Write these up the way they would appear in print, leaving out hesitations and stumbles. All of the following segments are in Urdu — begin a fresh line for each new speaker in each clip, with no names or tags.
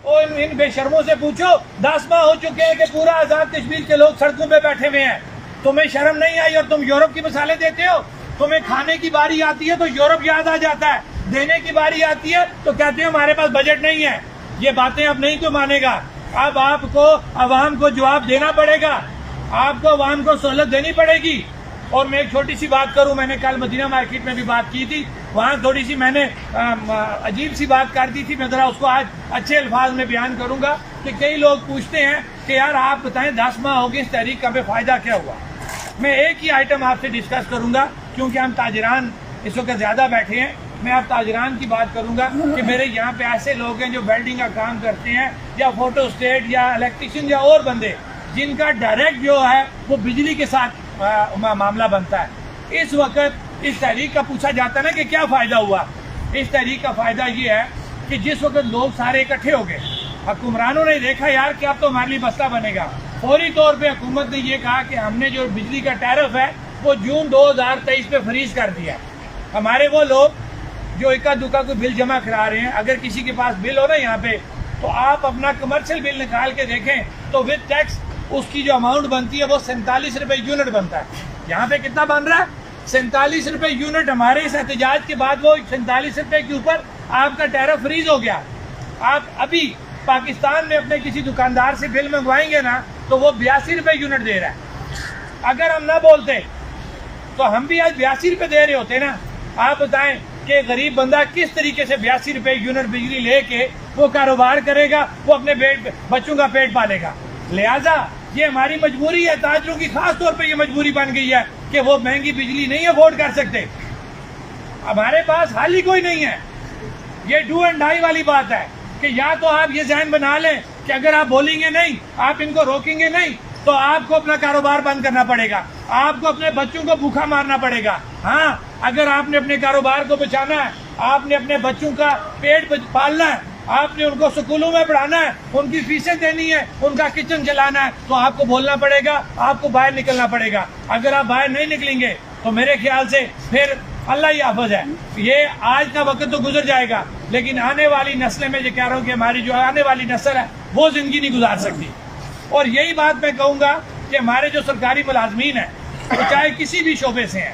اور ان بے شرموں سے پوچھو 10 ماہ ہو چکے ہیں کہ پورا آزاد کشمیر کے لوگ سڑکوں پہ بیٹھے ہوئے ہیں. تمہیں شرم نہیں آئی اور تم یورپ کی مثالیں دیتے ہو. تمہیں کھانے کی باری آتی ہے تو یورپ یاد آ جاتا ہے, دینے کی باری آتی ہے تو کہتے ہیں ہمارے پاس بجٹ نہیں ہے. یہ باتیں اب نہیں کوئی مانے گا. اب آپ کو عوام کو جواب دینا پڑے گا, آپ کو عوام کو سہولت دینی پڑے گی. اور میں ایک چھوٹی سی بات کروں, میں نے کل مدینہ مارکیٹ میں بھی بات کی تھی, وہاں تھوڑی سی میں نے عجیب سی بات کر دی تھی. میں ذرا اس کو آج اچھے الفاظ میں بیان کروں گا کہ کئی لوگ پوچھتے ہیں کہ یار آپ بتائیں 10 ماہ ہو گئے اس تحریک کا, ہمیں فائدہ کیا ہوا. میں ایک ہی آئٹم آپ سے ڈسکس کروں گا کیونکہ ہم تاجران اس وقت زیادہ بیٹھے ہیں. میں آپ تاجران کی بات کروں گا کہ میرے یہاں پہ ایسے لوگ ہیں جو ویلڈنگ کا کام کرتے ہیں یا فوٹو اسٹیٹ یا الیکٹریشین یا اور بندے جن کا ڈائریکٹ جو ہے وہ بجلی کے ساتھ معاملہ بنتا ہے. اس وقت اس تحریک کا پوچھا جاتا ہے نا کہ کیا فائدہ ہوا. اس تحریک کا فائدہ یہ ہے کہ جس وقت لوگ سارے اکٹھے ہو گئے, حکمرانوں نے دیکھا یار کہ اب تو ہمارے لیے مسئلہ بنے گا, فوری طور پہ حکومت نے یہ کہا کہ ہم نے جو بجلی کا ٹیرف ہے وہ جون 2023 پہ فریز کر دیا. ہمارے وہ لوگ جو اکا دکا کو بل جمع کرا رہے ہیں, اگر کسی کے پاس بل ہو نا یہاں پہ تو آپ اپنا کمرشل بل نکال کے دیکھیں تو ود ٹیکس اس کی جو اماؤنٹ بنتی ہے وہ 47 روپے یونٹ بنتا ہے. یہاں پہ کتنا بن رہا ہے؟ 47 روپے یونٹ. ہمارے اس احتجاج کے بعد وہ 47 روپے کے اوپر آپ کا ٹیرف فریز ہو گیا. آپ ابھی پاکستان میں اپنے کسی دکاندار سے بل منگوائیں گے نا تو وہ 82 روپے یونٹ دے رہا ہے. اگر ہم نہ بولتے تو ہم بھی آج 82 روپے دے رہے ہوتے نا. آپ بتائیں کہ غریب بندہ کس طریقے سے 82 روپے یونٹ بجلی لے کے وہ کاروبار کرے گا, وہ اپنے بچوں کا پیٹ پالے گا. لہذا یہ ہماری مجبوری ہے, تاجروں کی خاص طور پہ یہ مجبوری بن گئی ہے کہ وہ مہنگی بجلی نہیں افورڈ کر سکتے. ہمارے پاس حل ہی کوئی نہیں ہے. یہ ڈو اینڈ ڈائی والی بات ہے کہ یا تو آپ یہ ذہن بنا لیں کہ اگر آپ بولیں گے نہیں, آپ ان کو روکیں گے نہیں, تو آپ کو اپنا کاروبار بند کرنا پڑے گا, آپ کو اپنے بچوں کو بھوکا مارنا پڑے گا. ہاں, اگر آپ نے اپنے کاروبار کو بچانا ہے, آپ نے اپنے بچوں کا پیٹ پالنا ہے, آپ نے ان کو سکولوں میں پڑھانا ہے, ان کی فیسیں دینی ہے, ان کا کچن چلانا ہے, تو آپ کو بولنا پڑے گا, آپ کو باہر نکلنا پڑے گا. اگر آپ باہر نہیں نکلیں گے تو میرے خیال سے پھر اللہ ہی حافظ ہے. یہ آج کا وقت تو گزر جائے گا, لیکن آنے والی نسلیں, میں یہ کہہ رہا ہوں کہ ہماری جو آنے والی نسل ہے وہ زندگی نہیں گزار سکتی. اور یہی بات میں کہوں گا کہ ہمارے جو سرکاری ملازمین ہیں, وہ چاہے کسی بھی شعبے سے ہیں,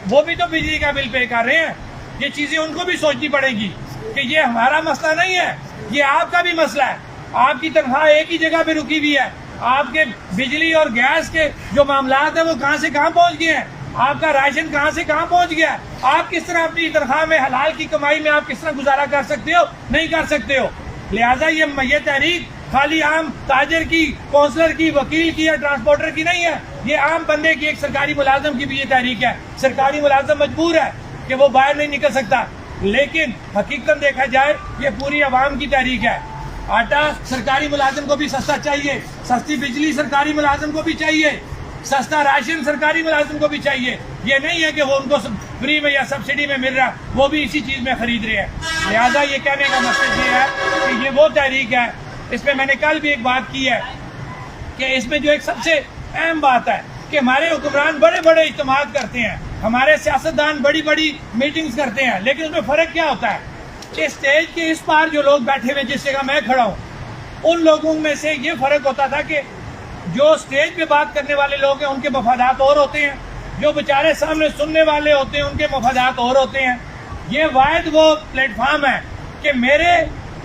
وہ بھی تو بجلی کا بل پے کر رہے ہیں. یہ چیزیں ان کو بھی سوچنی پڑے گی کہ یہ ہمارا مسئلہ نہیں ہے, یہ آپ کا بھی مسئلہ ہے. آپ کی تنخواہ ایک ہی جگہ پہ رکی ہوئی ہے, آپ کے بجلی اور گیس کے جو معاملات ہیں وہ کہاں سے کہاں پہنچ گئے ہیں, آپ کا راشن کہاں سے کہاں پہنچ گیا ہے. آپ کس طرح اپنی تنخواہ میں, حلال کی کمائی میں آپ کس طرح گزارا کر سکتے ہو؟ نہیں کر سکتے ہو. لہٰذا یہ تحریک خالی عام تاجر کی, کونسلر کی, وکیل کی یا ٹرانسپورٹر کی نہیں ہے, یہ عام بندے کی, ایک سرکاری ملازم کی بھی یہ تحریک ہے. سرکاری ملازم مجبور ہے کہ وہ باہر نہیں نکل سکتا, لیکن حقیقت دیکھا جائے یہ پوری عوام کی تحریک ہے. آٹا سرکاری ملازم کو بھی سستا چاہیے, سستی بجلی سرکاری ملازم کو بھی چاہیے, سستا راشن سرکاری ملازم کو بھی چاہیے. یہ نہیں ہے کہ وہ ان کو فری میں یا سبسڈی میں مل رہا, وہ بھی اسی چیز میں خرید رہے ہیں. لہٰذا یہ کہنے کا مقصد یہ ہے کہ یہ وہ تحریک ہے. اس میں نے کل بھی ایک بات کی ہے کہ اس میں جو ایک سب سے اہم بات ہے کہ ہمارے حکمران بڑے بڑے اجتماعات کرتے ہیں, ہمارے سیاستدان بڑی بڑی میٹنگز کرتے ہیں, لیکن اس میں فرق کیا ہوتا ہے کہ اسٹیج کے اس پار جو لوگ بیٹھے ہوئے جس جگہ میں کھڑا ہوں, ان لوگوں میں سے یہ فرق ہوتا تھا کہ جو اسٹیج پہ بات کرنے والے لوگ ہیں ان کے مفادات اور ہوتے ہیں, جو بیچارے سامنے سننے والے ہوتے ہیں ان کے مفادات اور ہوتے ہیں. یہ واحد وہ پلیٹ فارم ہے کہ میرے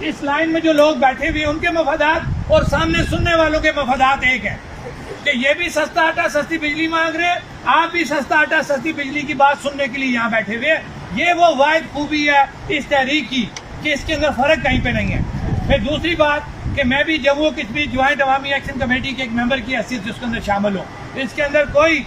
اس لائن میں جو لوگ بیٹھے ہوئے ہیں ان کے مفادات اور سامنے سننے والوں کے مفادات ایک ہیں کہ یہ بھی سستا آٹا سستی بجلی مانگ رہے ہیں, آپ بھی سستا آٹا سستی بجلی کی بات سننے کے لیے یہاں بیٹھے ہوئے ہیں. یہ وہ واحد خوبی ہے اس تحریک کی کہ اس کے اندر فرق کہیں پہ نہیں ہے. پھر دوسری بات کہ میں بھی جموں کشمیر جوائنٹ عوامی ایکشن کمیٹی کے ایک ممبر کی حیثیت سے اس کے اندر شامل ہوں. اس کے اندر کوئی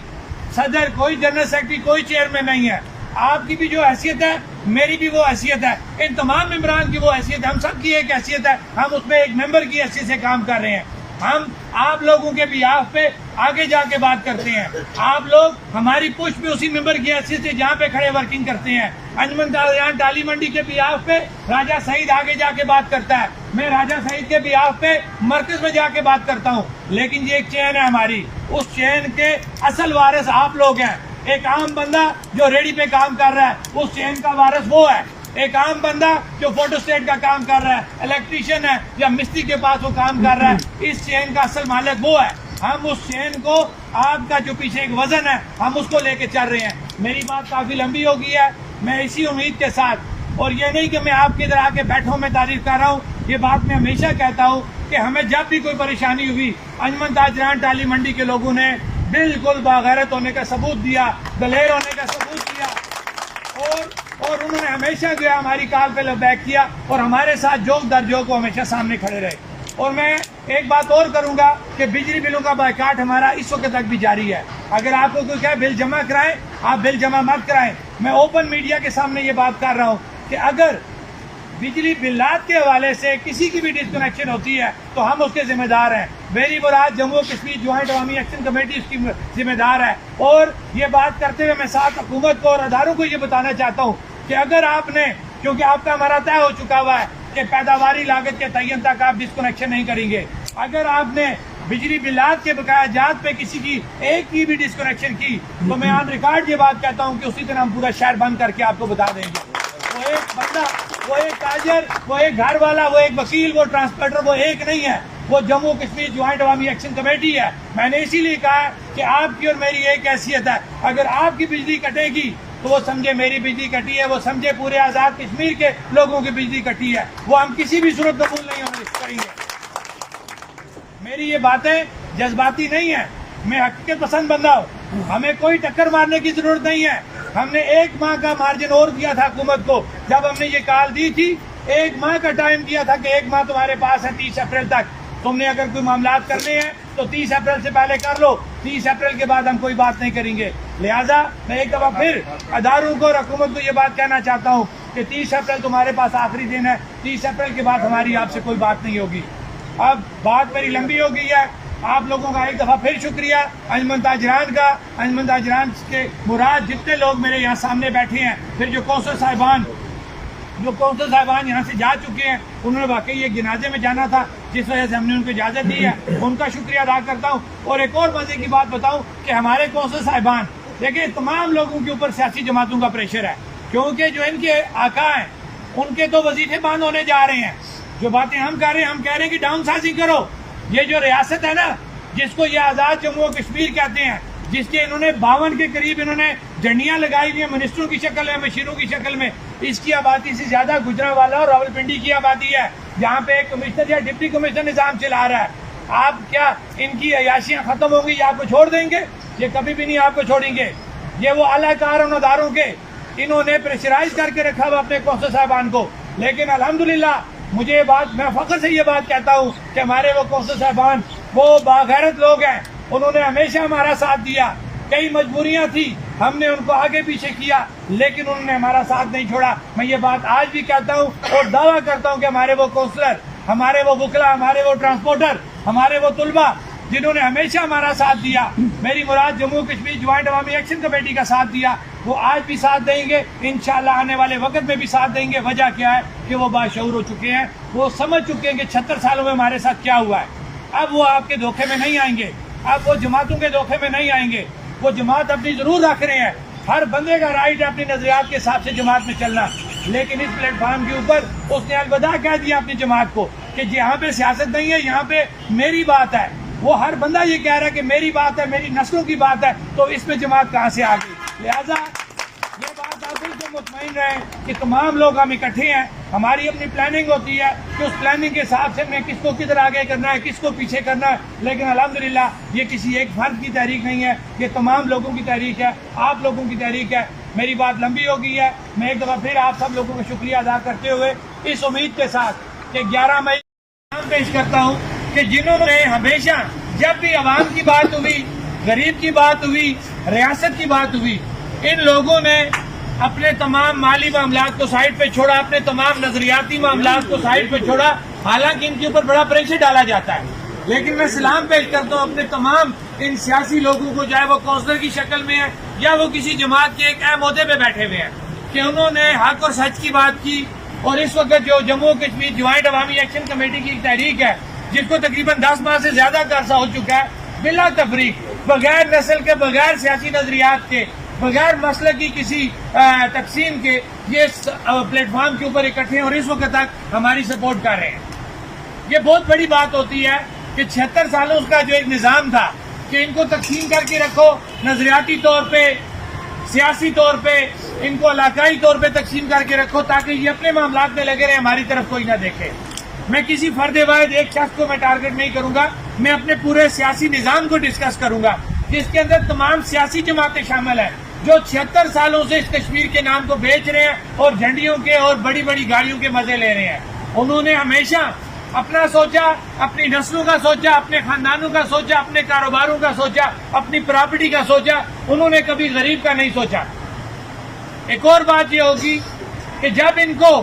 صدر, کوئی جنرل سیکرٹری, کوئی چیئرمین نہیں ہے. آپ کی بھی جو حیثیت ہے میری بھی وہ حیثیت ہے, ان تمام ممبران کی وہ حیثیت ہے, ہم سب کی ایک حیثیت ہے. ہم اس میں ایک ممبر کی حیثیت سے کام کر رہے ہیں. ہم آپ لوگوں کے بیاف پہ آگے جا کے بات کرتے ہیں. آپ لوگ ہماری پش پہ اسی ممبر کی حیثیت سے جہاں پہ کھڑے ورکنگ کرتے ہیں. انجمن تاجران ٹالی منڈی کے بیاف پہ راجہ سعید آگے جا کے بات کرتا ہے, میں راجہ سعید کے بیاف پہ مرکز میں جا کے بات کرتا ہوں. لیکن یہ ایک چین ہے ہماری, اس چین کے اصل وارث آپ لوگ ہیں. ایک عام بندہ جو ریڈی پہ کام کر رہا ہے اس چین کا وارث وہ ہے. ایک عام بندہ جو فوٹو اسٹیٹ کا کام کر رہا ہے، الیکٹریشین ہے یا مستری کے پاس وہ کام کر رہا ہے، اس چین کا اصل مالک وہ ہے. ہم اس چین کو، آپ کا جو پیچھے ایک وزن ہے، ہم اس کو لے کے چل رہے ہیں. میری بات کافی لمبی ہو گئی ہے. میں اسی امید کے ساتھ، اور یہ نہیں کہ میں آپ کے ادھر آ کے بیٹھوں میں تعریف کر رہا ہوں، یہ بات میں ہمیشہ کہتا ہوں کہ ہمیں جب بھی کوئی پریشانی ہوئی، انجمن تاجران ٹالی منڈی کے لوگوں نے بالکل باغیرت ہونے کا ثبوت دیا، دلیر ہونے کا ثبوت دیا، اور انہوں نے ہمیشہ جو ہے ہماری کال پہ لبیک کیا اور ہمارے ساتھ جوک در جوک کو ہمیشہ سامنے کھڑے رہے. اور میں ایک بات اور کروں گا کہ بجلی بلوں کا بائیکاٹ ہمارا اس وقت تک بھی جاری ہے. اگر آپ کو کوئی کہے بل جمع کرائیں، آپ بل جمع مت کرائیں. میں اوپن میڈیا کے سامنے یہ بات کر رہا ہوں کہ اگر بجلی بلات کے حوالے سے کسی کی بھی ڈسکنیکشن ہوتی ہے تو ہم اس کے ذمہ دار ہیں. میری مراد جموں و کشمیر جوائنٹ عوامی ایکشن کمیٹی اس کی ذمہ دار ہے. اور یہ بات کرتے ہوئے میں ساتھ حکومت کو اور اداروں کو یہ بتانا چاہتا ہوں کہ اگر آپ نے، کیونکہ آپ کا ہمارا طے ہو چکا ہوا ہے کہ پیداواری لاگت کے تعین تک آپ ڈسکنیکشن نہیں کریں گے، اگر آپ نے بجلی بلات کے بقایا جات پہ کسی کی ایک کی بھی ڈسکنیکشن کی تو میں آن ریکارڈ یہ بات کہتا ہوں کہ اسی طرح ہم پورا شہر بند کر کے آپ کو بتا دیں گے. وہ ایک بندہ، وہ ایک تاجر، وہ ایک گھر والا، وہ ایک وکیل، وہ ٹرانسپورٹر، وہ ایک نہیں ہے، وہ جموں کشمیر جوائنٹ عوامی ایکشن کمیٹی ہے. میں نے اسی لیے کہا ہے کہ آپ کی اور میری ایک حیثیت ہے. اگر آپ کی بجلی کٹے گی تو وہ سمجھے میری بجلی کٹی ہے، وہ سمجھے پورے آزاد کشمیر کے لوگوں کی بجلی کٹی ہے. وہ ہم کسی بھی صورت قبول نہیں کریں گے. میری یہ باتیں جذباتی نہیں ہیں، میں حقیقت پسند بندہ ہوں. ہمیں کوئی ٹکر مارنے کی ضرورت نہیں ہے. ہم نے 1 ماہ کا مارجن اور دیا تھا حکومت کو. جب ہم نے یہ کال دی تھی 1 ماہ کا ٹائم دیا تھا کہ 1 ماہ تمہارے پاس ہے 30 اپریل تک. تم نے اگر کوئی معاملات کرنے ہیں تو 30 اپریل سے پہلے کر لو. 30 اپریل کے بعد ہم کوئی بات نہیں کریں گے. لہٰذا میں ایک دفعہ پھر اداروں کو اور حکومت کو یہ بات کہنا چاہتا ہوں کہ 30 اپریل تمہارے پاس آخری دن ہے. 30 اپریل کے بعد ہماری آپ سے کوئی بات نہیں ہوگی. اب بات میری لمبی ہو گئی ہے. آپ لوگوں کا ایک دفعہ پھر شکریہ، انجمن تاجران کا. انجمن تاجران کے مراد جتنے لوگ میرے یہاں سامنے بیٹھے ہیں، پھر جو کونسل صاحبان یہاں سے جا چکے ہیں، انہوں نے واقعی یہ جنازے میں جانا تھا جس وجہ سے ہم نے ان کو اجازت دی ہے، ان کا شکریہ ادا کرتا ہوں. اور ایک اور مزے کی بات بتاؤں کہ ہمارے کونسل صاحبان، دیکھیں تمام لوگوں کے اوپر سیاسی جماعتوں کا پریشر ہے، کیونکہ جو ان کے آقا ہیں ان کے تو وظیفے بند ہونے جا رہے ہیں. جو باتیں ہم کر رہے ہیں، ہم کہہ رہے ہیں کہ ڈاؤن سائزنگ کرو. یہ جو ریاست ہے نا، جس کو یہ آزاد جموں و کشمیر کہتے ہیں، جس کے انہوں نے 52 کے قریب انہوں نے جھنڈیاں لگائی ہوئی ہیں منسٹروں کی شکل میں، مشیروں کی شکل میں. اس کی آبادی سے زیادہ گجرانوالہ اور راولپنڈی کی آبادی ہے، جہاں پہ ایک کمشنر یا ڈپٹی کمشنر نظام چلا رہا ہے. آپ کیا ان کی عیاشیاں ختم ہوں گی یا آپ کو چھوڑ دیں گے؟ یہ کبھی بھی نہیں آپ کو چھوڑیں گے. یہ وہ اعلی کار ان اداروں کے انہوں نے پریشرائز کر کے رکھا ہوا اپنے کونسل صاحبان کو. لیکن الحمدللہ مجھے یہ بات، میں فخر سے یہ بات کہتا ہوں کہ ہمارے وہ کونسل صاحبان وہ باغیرت لوگ ہیں. انہوں نے ہمیشہ ہمارا ساتھ دیا. کئی مجبوریاں تھی، ہم نے ان کو آگے پیچھے کیا، لیکن انہوں نے ہمارا ساتھ نہیں چھوڑا. میں یہ بات آج بھی کہتا ہوں اور دعویٰ کرتا ہوں کہ ہمارے وہ کونسلر، ہمارے وہ وکلا، ہمارے وہ ٹرانسپورٹر، ہمارے وہ طلباء جنہوں نے ہمیشہ ہمارا ساتھ دیا، میری مراد جموں کشمیر جوائنٹ عوامی ایکشن کمیٹی کا ساتھ دیا، وہ آج بھی ساتھ دیں گے، انشاءاللہ آنے والے وقت میں بھی ساتھ دیں گے. وجہ کیا ہے کہ وہ باشعور ہو چکے ہیں، وہ سمجھ چکے ہیں کہ 76 سالوں میں ہمارے ساتھ کیا ہوا ہے. اب وہ آپ کے دھوکے میں نہیں آئیں گے، اب وہ جماعتوں کے دھوکے میں نہیں آئیں گے. وہ جماعت اپنی ضرور رکھ رہے ہیں، ہر بندے کا رائٹ ہے اپنی نظریات کے حساب سے جماعت میں چلنا، لیکن اس پلیٹ فارم کے اوپر اس نے الوداع کہہ دیا اپنی جماعت کو کہ یہاں پہ سیاست نہیں ہے، یہاں پہ میری بات ہے. وہ ہر بندہ یہ کہہ رہا ہے کہ میری بات ہے، میری نسلوں کی بات ہے، تو اس میں جماعت کہاں سے آ گئی؟ لہٰذا یہ بات آپ بالکل مطمئن رہیں کہ تمام لوگ ہم اکٹھے ہیں. ہماری اپنی پلاننگ ہوتی ہے کہ اس پلاننگ کے حساب سے میں کس کو کدھر آگے کرنا ہے، کس کو پیچھے کرنا ہے. لیکن الحمدللہ یہ کسی ایک فرد کی تحریک نہیں ہے، یہ تمام لوگوں کی تحریک ہے، آپ لوگوں کی تحریک ہے. میری بات لمبی ہو گئی ہے. میں ایک دفعہ پھر آپ سب لوگوں کا شکریہ ادا کرتے ہوئے اس امید کے ساتھ کہ 11 مئی پیش کرتا ہوں کہ جنہوں نے ہمیشہ جب بھی عوام کی بات ہوئی، غریب کی بات ہوئی، ریاست کی بات ہوئی، ان لوگوں نے اپنے تمام مالی معاملات کو سائڈ پہ چھوڑا، اپنے تمام نظریاتی معاملات کو سائڈ پہ چھوڑا. حالانکہ ان کے اوپر بڑا پریشر ڈالا جاتا ہے، لیکن میں سلام پیش کرتا ہوں اپنے تمام ان سیاسی لوگوں کو، چاہے وہ کونسلر کی شکل میں ہیں یا وہ کسی جماعت کے ایک اہم عہدے پہ بیٹھے ہوئے ہیں، کہ انہوں نے حق اور سچ کی بات کی. اور اس وقت جو جموں کشمیر جوائنٹ عوامی ایکشن کمیٹی کی ایک تحریک ہے جس کو تقریباً 10 ماہ سے زیادہ کا عرصہ ہو چکا ہے، بلا تفریق، بغیر نسل کے، بغیر سیاسی نظریات کے، بغیر مسئلہ کی کسی تقسیم کے یہ پلیٹ فارم کے اوپر اکٹھے ہیں اور اس وقت تک ہماری سپورٹ کر رہے ہیں. یہ بہت بڑی بات ہوتی ہے کہ 76 سالوں کا جو ایک نظام تھا کہ ان کو تقسیم کر کے رکھو، نظریاتی طور پہ، سیاسی طور پہ، ان کو علاقائی طور پہ تقسیم کر کے رکھو تاکہ یہ اپنے معاملات میں لگے رہے، ہماری طرف کوئی نہ دیکھے. میں کسی فرد واحد ایک شخص کو میں ٹارگٹ نہیں کروں گا، میں اپنے پورے سیاسی نظام کو ڈسکس کروں گا جس کے اندر تمام سیاسی جماعتیں شامل ہیں جو 76 سالوں سے اس کشمیر کے نام کو بیچ رہے ہیں اور جھنڈیوں کے اور بڑی بڑی گاڑیوں کے مزے لے رہے ہیں. انہوں نے ہمیشہ اپنا سوچا، اپنی نسلوں کا سوچا، اپنے خاندانوں کا سوچا، اپنے کاروباروں کا سوچا، اپنی پراپرٹی کا سوچا. انہوں نے کبھی غریب کا نہیں سوچا. ایک اور بات یہ ہوگی کہ جب ان کو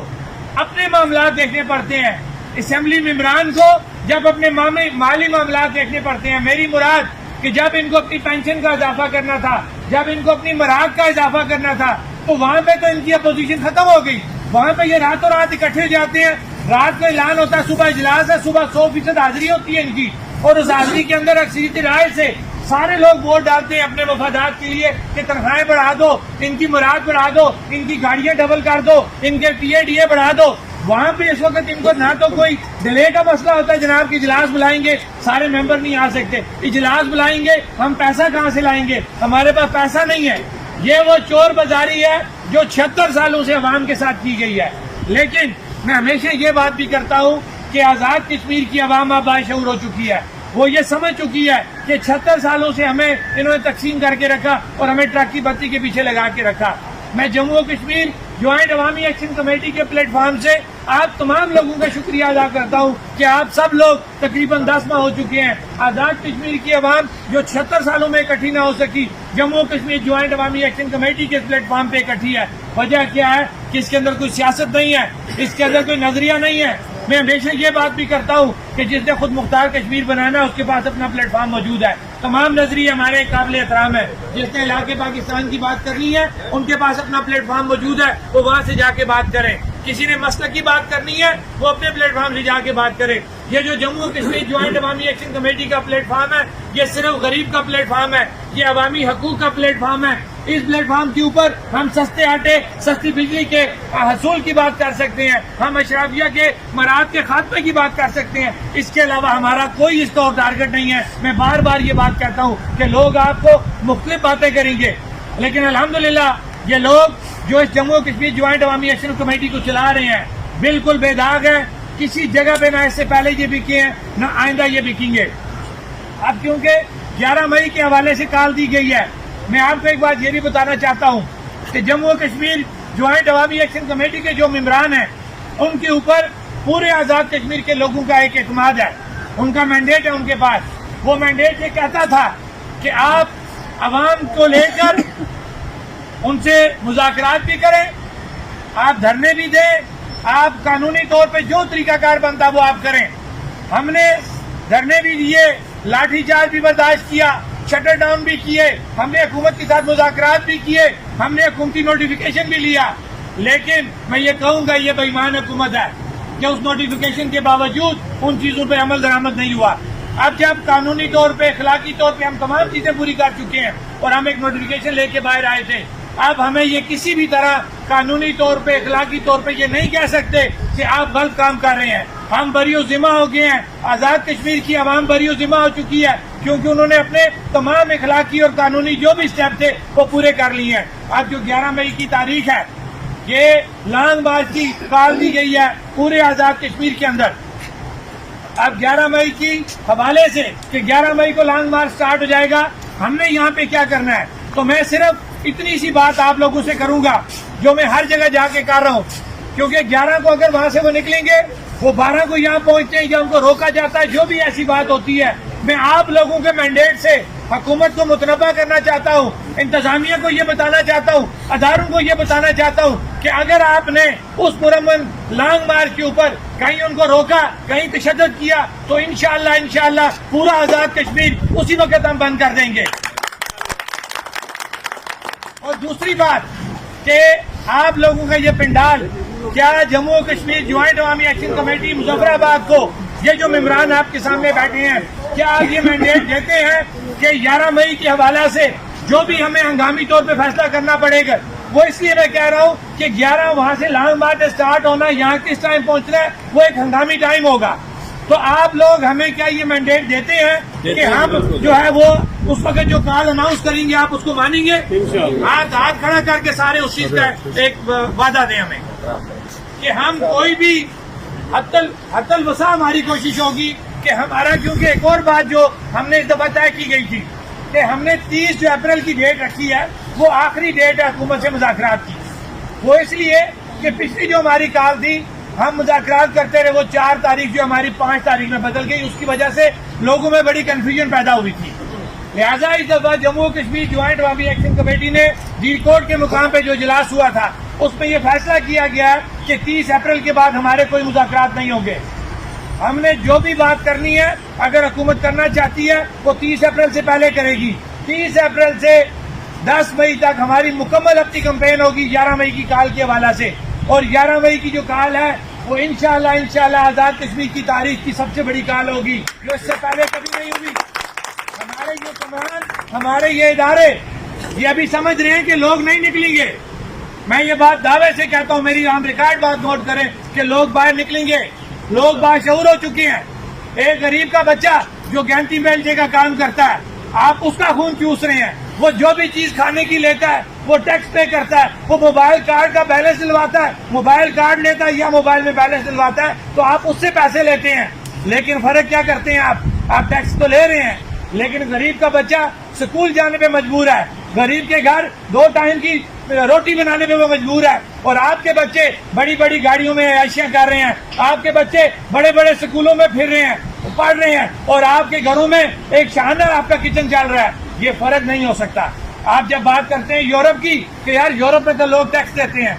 اپنے معاملات دیکھنے پڑتے ہیں، اسمبلی ممبران کو جب اپنے مالی معاملات دیکھنے پڑتے ہیں، میری مراد کہ جب ان کو اپنی پینشن کا اضافہ کرنا تھا، جب ان کو اپنی مراحت کا اضافہ کرنا تھا، تو وہاں پہ تو ان کی اپوزیشن ختم ہو گئی. وہاں پہ یہ راتوں رات اکٹھے جاتے ہیں، رات کو اعلان ہوتا ہے، صبح اجلاس ہے، صبح 100% حاضری ہوتی ہے ان کی، اور اس حاضری کے اندر اکثریتی رائے سے سارے لوگ ووٹ ڈالتے ہیں اپنے مفادات کے لیے کہ تنخواہیں بڑھا دو، ان کی مراد بڑھا دو، ان کی گاڑیاں ڈبل کر دو، ان کے ٹی اے ڈی اے بڑھا دو. وہاں پہ اس وقت ان کو نہ تو کوئی ڈیلے کا مسئلہ ہوتا ہے جناب کہ اجلاس بلائیں گے، سارے ممبر نہیں آ سکتے، اجلاس بلائیں گے، ہم پیسہ کہاں سے لائیں گے، ہمارے پاس پیسہ نہیں ہے. یہ وہ چور بازاری ہے جو 76 سالوں سے عوام کے ساتھ کی گئی ہے. لیکن میں ہمیشہ یہ بات بھی کرتا ہوں کہ آزاد کشمیر کی عوام اب باشعور ہو چکی ہے. وہ یہ سمجھ چکی ہے کہ 76 سالوں سے ہمیں انہوں نے تقسیم کر کے رکھا اور ہمیں ٹرک کی بتی کے پیچھے لگا کے رکھا. میں جموں و کشمیر جوائنٹ عوامی ایکشن کمیٹی کے پلیٹ فارم سے آپ تمام لوگوں کا شکریہ ادا کرتا ہوں کہ آپ سب لوگ تقریباً 10 ماہ ہو چکے ہیں. آزاد کشمیر کی عوام جو 76 سالوں میں اکٹھی نہ ہو سکی، جموں و کشمیر جوائنٹ عوامی ایکشن کمیٹی کے پلیٹ فارم پہ اکٹھی ہے. وجہ کیا ہے کہ اس کے اندر کوئی سیاست نہیں ہے، اس کے اندر کوئی نظریہ نہیں ہے. میں ہمیشہ یہ بات بھی کرتا ہوں کہ جس نے خود مختار کشمیر بنانا اس کے پاس اپنا پلیٹ فارم موجود ہے. تمام نظریے ہمارے قابل احترام ہے. جس نے علاقے پاکستان کی بات کرنی ہے ان کے پاس اپنا پلیٹ فارم موجود ہے، وہ وہاں سے جا کے بات کریں. کسی نے مسلک کی بات کرنی ہے وہ اپنے پلیٹ فارم سے جا کے بات کرے. یہ جو جموں و کشمیر جوائنٹ عوامی ایکشن کمیٹی کا پلیٹ فارم ہے یہ صرف غریب کا پلیٹ فارم ہے، یہ عوامی حقوق کا پلیٹ فارم ہے. اس پلیٹ فارم کے اوپر ہم سستے آٹے، سستی بجلی کے حصول کی بات کر سکتے ہیں، ہم اشرافیہ کے مراحت کے خاتمے کی بات کر سکتے ہیں. اس کے علاوہ ہمارا کوئی اس کا ٹارگٹ نہیں ہے. میں بار بار یہ بات کہتا ہوں کہ لوگ آپ کو مختلف باتیں کریں گے، لیکن الحمدللہ یہ لوگ جو اس جموں و کشمیر جوائنٹ عوامی ایکشن کمیٹی کو چلا رہے ہیں بالکل بے داغ ہیں. کسی جگہ پہ نہ اس سے پہلے یہ بکے ہیں نہ آئندہ یہ بکیں گے. اب کیونکہ 11 مئی کے حوالے سے کال دی گئی ہے، میں آپ کو ایک بات یہ بھی بتانا چاہتا ہوں کہ جموں و کشمیر جوائنٹ عوامی ایکشن کمیٹی کے جو ممبران ہیں ان کے اوپر پورے آزاد کشمیر کے لوگوں کا ایک اعتماد ہے. ان کا مینڈیٹ ہے ان کے پاس. وہ مینڈیٹ یہ کہتا تھا کہ آپ عوام کو لے کر ان سے مذاکرات بھی کریں، آپ دھرنے بھی دیں، آپ قانونی طور پہ جو طریقہ کار بنتا وہ آپ کریں. ہم نے دھرنے بھی دیے، لاٹھی چارج بھی برداشت کیا، شٹر ڈاؤن بھی کیے، ہم نے حکومت کے ساتھ مذاکرات بھی کیے، ہم نے حکومتی نوٹیفیکیشن بھی لیا. لیکن میں یہ کہوں گا یہ بے ایمان حکومت ہے کہ اس نوٹیفیکیشن کے باوجود ان چیزوں پہ عمل درآمد نہیں ہوا. اب جب قانونی طور پہ، اخلاقی طور پہ ہم تمام چیزیں پوری کر چکے ہیں اور ہم ایک نوٹیفیکیشن لے کے باہر آئے تھے، اب ہمیں یہ کسی بھی طرح قانونی طور پہ، اخلاقی طور پہ یہ نہیں کہہ سکتے کہ آپ غلط کام کر رہے ہیں. ہم بری و ذمہ ہو گئے ہیں، آزاد کشمیر کی عوام بری و ذمہ ہو چکی ہے کیونکہ انہوں نے اپنے تمام اخلاقی اور قانونی جو بھی اسٹیپ تھے وہ پورے کر لیے ہیں. اب جو 11 مئی کی تاریخ ہے یہ لانگ مارچ کی کال دی گئی ہے پورے آزاد کشمیر کے اندر. اب 11 مئی کی حوالے سے کہ 11 مئی کو لانگ مارچ سٹارٹ ہو جائے گا، ہم نے یہاں پہ کیا کرنا ہے. تو میں صرف اتنی سی بات آپ لوگوں سے کروں گا جو میں ہر جگہ جا کے کر رہا ہوں، کیونکہ 11 کو اگر وہاں سے وہ نکلیں گے، وہ 12 کو یہاں پہنچتے ہیں یا ان کو روکا جاتا ہے، جو بھی ایسی بات ہوتی ہے، میں آپ لوگوں کے مینڈیٹ سے حکومت کو متنبع کرنا چاہتا ہوں، انتظامیہ کو یہ بتانا چاہتا ہوں، اداروں کو یہ بتانا چاہتا ہوں کہ اگر آپ نے اس پرامن لانگ مارچ کے اوپر کہیں ان کو روکا، کہیں تشدد کیا، تو انشاءاللہ پورا آزاد کشمیر اسی وقت ہم بند کر دیں گے. اور دوسری بات کہ آپ لوگوں کا یہ پنڈال، کیا جموں و کشمیر جوائنٹ عوامی ایکشن کمیٹی مظفر آباد کو یہ جو ممبران آپ کے سامنے بیٹھے ہیں، کیا آپ یہ مینڈیٹ دیتے ہیں کہ 11 مئی کے حوالہ سے جو بھی ہمیں ہنگامی طور پہ فیصلہ کرنا پڑے گا وہ اس لیے میں کہہ رہا ہوں کہ 11 وہاں سے لانگ مارچ اسٹارٹ ہونا یہاں کس ٹائم پہنچنا ہے وہ ایک ہنگامی ٹائم ہوگا. تو آپ لوگ ہمیں کیا یہ مینڈیٹ دیتے ہیں کہ ہم جو ہے وہ اس وقت جو کال اناؤنس کریں گے آپ اس کو مانیں گے؟ ہاتھ کھڑا کر کے سارے اس چیز کا ایک وعدہ دیں ہمیں کہ ہم کوئی بھی حتی الوسع ہماری کوشش ہوگی کہ ہمارا, کیونکہ ایک اور بات جو ہم نے اس دفعہ طے کی گئی تھی کہ ہم نے 30 جو اپریل کی ڈیٹ رکھی ہے وہ آخری ڈیٹ ہے حکومت سے مذاکرات کی. وہ اس لیے کہ پچھلی جو ہماری کال تھی ہم مذاکرات کرتے رہے, وہ 4 تاریخ جو ہماری 5 تاریخ میں بدل گئی, اس کی وجہ سے لوگوں میں بڑی کنفیوژن پیدا ہوئی تھی. لہٰذا اس دفعہ جموں و کشمیر جوائنٹ عوامی ایکشن کمیٹی نے جی کوٹ کے مقام پہ جو اجلاس ہوا تھا اس میں یہ فیصلہ کیا گیا کہ 30 اپریل کے بعد ہمارے کوئی مذاکرات نہیں ہوں گے. ہم نے جو بھی بات کرنی ہے اگر حکومت کرنا چاہتی ہے وہ 30 اپریل سے پہلے کرے گی. 30 اپریل سے 10 مئی تک ہماری مکمل اپنی کمپین ہوگی 11 مئی کی کال کے حوالہ سے, اور 11 مئی کی جو کال ہے وہ انشاءاللہ آزاد کشمیر کی تاریخ کی سب سے بڑی کال ہوگی جو اس سے پہلے کبھی نہیں ہوئی. ہمارے یہ کمان, ہمارے یہ ادارے یہ ابھی سمجھ رہے ہیں کہ لوگ نہیں نکلیں گے. میں یہ بات دعوے سے کہتا ہوں, میری عام ریکارڈ بات نوٹ کریں کہ لوگ باہر نکلیں گے. لوگ باشعور ہو چکے ہیں. ایک غریب کا بچہ جو گینتی بیلچے کا کام کرتا ہے آپ اس کا خون چوس رہے ہیں. وہ جو بھی چیز کھانے کی لیتا ہے وہ ٹیکس پے کرتا ہے, وہ موبائل کارڈ کا بیلنس دلواتا ہے, موبائل کارڈ لیتا ہے یا موبائل میں بیلنس دلواتا ہے تو آپ اس سے پیسے لیتے ہیں. لیکن فرق کیا کرتے ہیں آپ ٹیکس تو لے رہے ہیں لیکن غریب کا بچہ اسکول جانے پہ مجبور ہے, غریب کے گھر 2 ٹائم کی روٹی بنانے پہ وہ مجبور ہے, اور آپ کے بچے بڑی بڑی گاڑیوں میں عیاشیاں کر رہے ہیں, آپ کے بچے بڑے بڑے اسکولوں میں پھر رہے ہیں, پڑھ رہے ہیں, اور آپ کے گھروں میں ایک شاندار آپ کا کچن چل رہا ہے. یہ فرق نہیں ہو سکتا. آپ جب بات کرتے ہیں یورپ کی کہ یار یورپ میں تو لوگ ٹیکس دیتے ہیں,